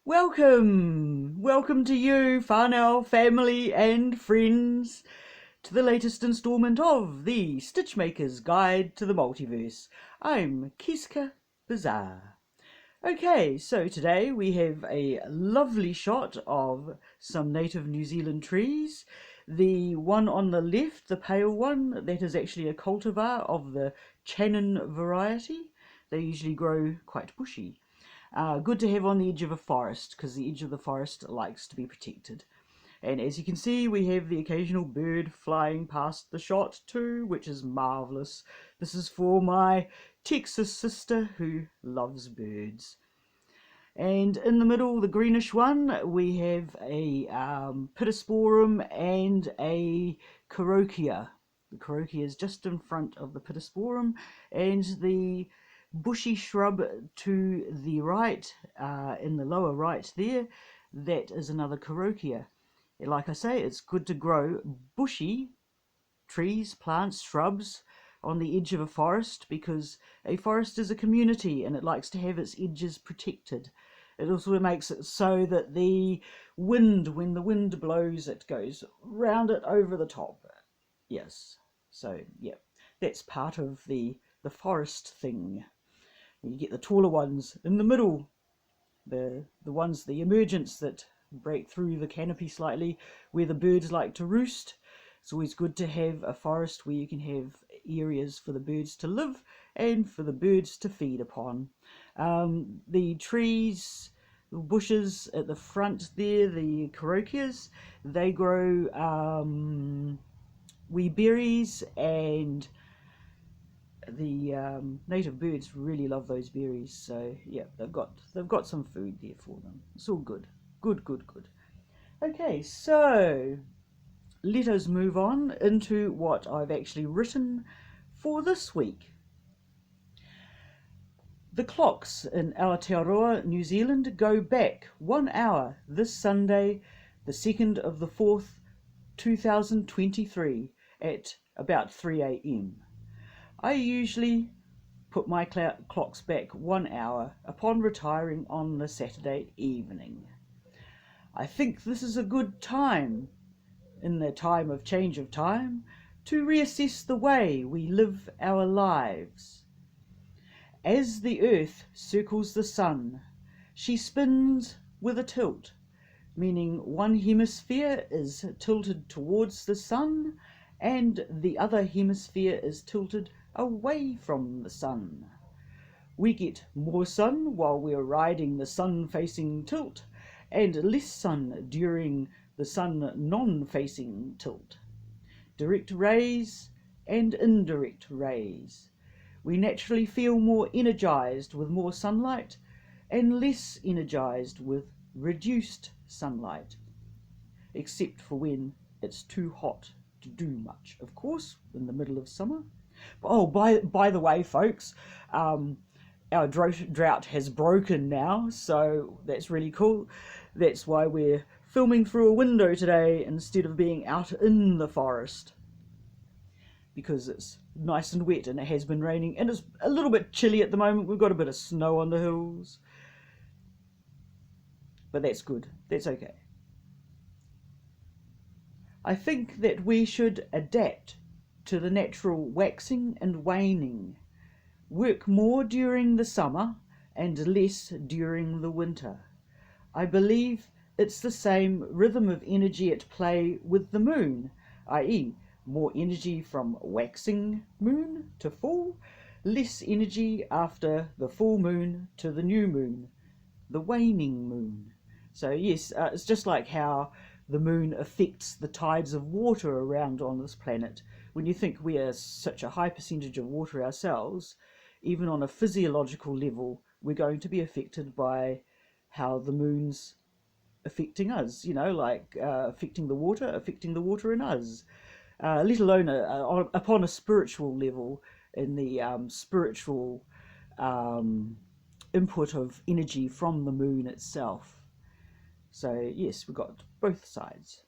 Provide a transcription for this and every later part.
Welcome to you, whānau, family and friends, to the latest instalment of the Stitchmaker's Guide to the Multiverse. I'm Kiska Bazaar. Okay, so today we have a lovely shot of some native New Zealand trees. The one on the left, the pale one, that is actually a cultivar of the Channon variety. They usually grow quite bushy. Good to have on the edge of a forest, because the edge of the forest likes to be protected. And as you can see, we have the occasional bird flying past the shot too, which is marvellous. This is for my Texas sister who loves birds. And in the middle, the greenish one, we have a pittosporum and a carokia. The carokia is just in front of the pittosporum, and the bushy shrub to the right, in the lower right there, that is another carokia. Like I say, it's good to grow bushy trees, plants, shrubs on the edge of a forest, because a forest is a community and it likes to have its edges protected. It also makes it so that the wind, when the wind blows, it goes round it over the top. Yes, so yeah, that's part of the forest thing. You get the taller ones in the middle, the ones, the emergents that break through the canopy slightly, where the birds like to roost. It's always good to have a forest where you can have areas for the birds to live and for the birds to feed upon. The trees, the bushes at the front there, the carokias, they grow wee berries, and the native birds really love those berries. So yeah, they've got some food there for them. It's all good. Good. Okay, so let us move on into what I've actually written for this week. The clocks in Aotearoa, New Zealand go back 1 hour this Sunday, the 2nd of the 4th, 2023 at about 3 a.m. I usually put my clocks back 1 hour upon retiring on the Saturday evening. I think this is a good time, in the time of change of time, to reassess the way we live our lives. As the earth circles the sun, she spins with a tilt, meaning one hemisphere is tilted towards the sun and the other hemisphere is tilted away from the sun. We get more sun while we're riding the sun-facing tilt, and less sun during the sun non-facing tilt. Direct rays and indirect rays. We naturally feel more energized with more sunlight and less energized with reduced sunlight, except for when it's too hot to do much, of course, in the middle of summer. Oh, by the way, folks, our drought has broken now, so that's really cool. That's why we're filming through a window today instead of being out in the forest, because it's nice and wet and it has been raining and it's a little bit chilly at the moment. We've got a bit of snow on the hills, but that's good. That's okay. I think that we should adapt to the natural waxing and waning. Work more during the summer and less during the winter. I believe it's the same rhythm of energy at play with the moon, i.e. more energy from waxing moon to full, less energy after the full moon to the new moon, the waning moon. So yes, it's just like how the moon affects the tides of water around on this planet. When you think we are such a high percentage of water ourselves, even on a physiological level, we're going to be affected by how the moon's affecting us, like affecting the water in us, let alone upon a spiritual level, in the spiritual input of energy from the moon itself. So yes, we've got both sides.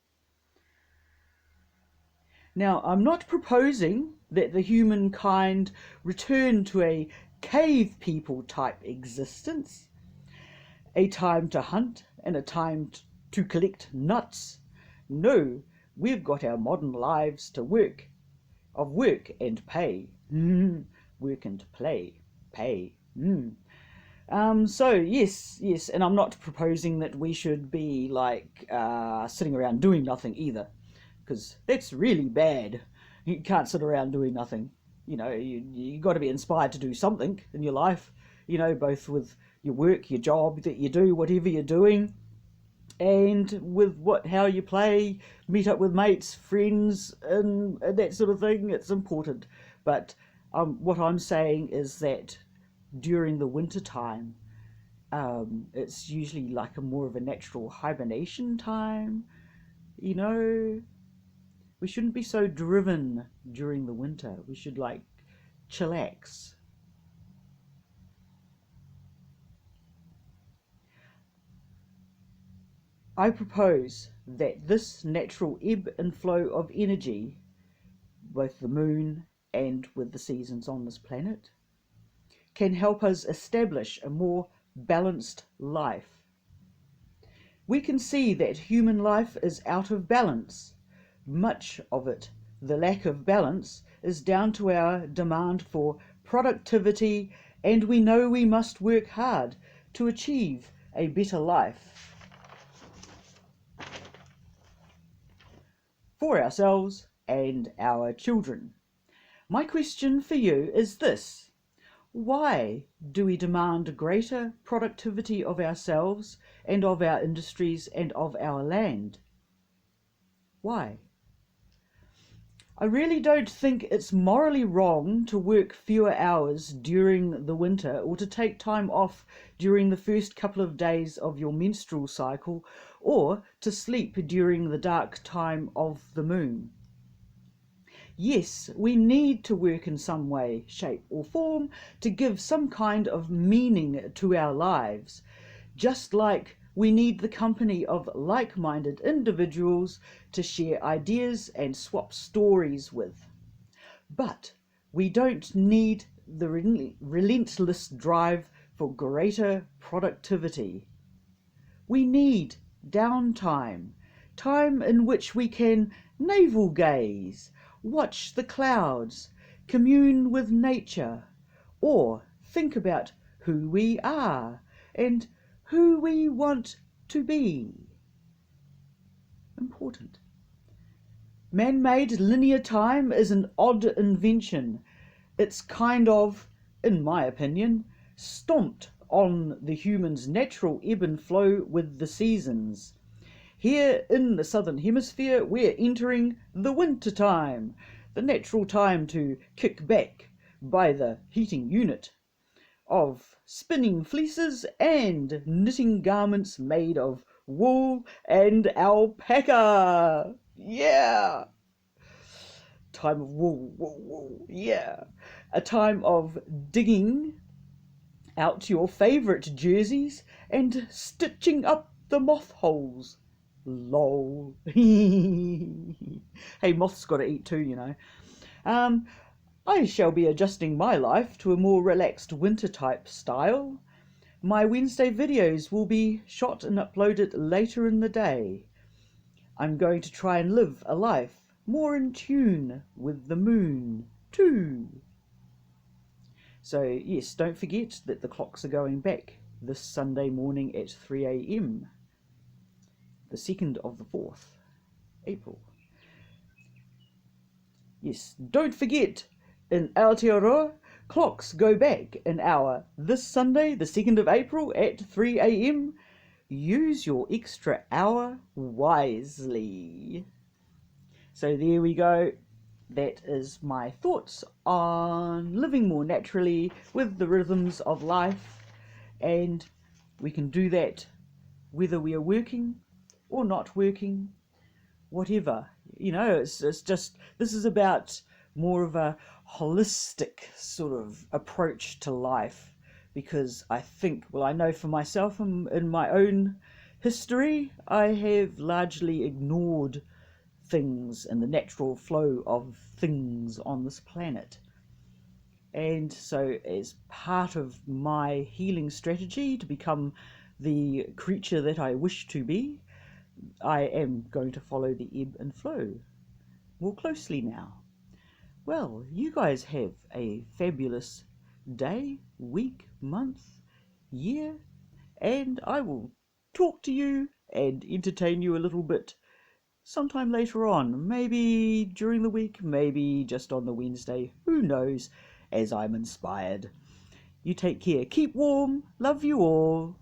Now, I'm not proposing that the humankind return to a cave people type existence. a time to hunt and a time to collect nuts. No, we've got our modern lives to work, of work and pay. Work and play, pay. So yes, and I'm not proposing that we should be like sitting around doing nothing either, because that's really bad. You can't sit around doing nothing. You know, you got to be inspired to do something in your life. You know, both with your work, your job that you do, whatever you're doing, and with how you play, meet up with mates, friends, and that sort of thing. It's important. But what I'm saying is that during the winter time, it's usually like a more of a natural hibernation time. You know, we shouldn't be so driven during the winter. We should like chillax. I propose that this natural ebb and flow of energy, both the moon and with the seasons on this planet, can help us establish a more balanced life. We can see that human life is out of balance. Much of it, the lack of balance, is down to our demand for productivity, and we know we must work hard to achieve a better life for ourselves and our children. My question for you is this: why do we demand greater productivity of ourselves and of our industries and of our land? Why? I really don't think it's morally wrong to work fewer hours during the winter, or to take time off during the first couple of days of your menstrual cycle, or to sleep during the dark time of the moon. Yes, we need to work in some way, shape or form to give some kind of meaning to our lives, just like we need the company of like-minded individuals to share ideas and swap stories with. But we don't need the relentless drive for greater productivity. We need downtime, time in which we can navel gaze, watch the clouds, commune with nature, or think about who we are and who we want to be. Important. Man-made linear time is an odd invention. It's kind of, in my opinion, stomped on the human's natural ebb and flow with the seasons. Here in the southern hemisphere, we're entering the winter time, the natural time to kick back by the heating unit of spinning fleeces and knitting garments made of wool and alpaca. Yeah! Time of wool, yeah. A time of digging out your favourite jerseys and stitching up the moth holes. Lol. Hey, moths got to eat too, you know. I shall be adjusting my life to a more relaxed winter type style. My Wednesday videos will be shot and uploaded later in the day. I'm going to try and live a life more in tune with the moon too. So yes, don't forget that the clocks are going back this Sunday morning at 3 a.m, the 2nd of the 4th, April. Yes, don't forget, in Aotearoa, clocks go back an hour this Sunday, the 2nd of April at 3 a.m. Use your extra hour wisely. So there we go. That is my thoughts on living more naturally with the rhythms of life, and we can do that whether we are working or not working, whatever. You know, it's just, this is about more of a holistic sort of approach to life, because I think, well, I know for myself in my own history, I have largely ignored things and the natural flow of things on this planet. And so as part of my healing strategy to become the creature that I wish to be, I am going to follow the ebb and flow more closely now. Well, you guys have a fabulous day, week, month, year, and I will talk to you and entertain you a little bit sometime later on, maybe during the week, maybe just on the Wednesday, who knows, as I'm inspired. You take care, keep warm, love you all.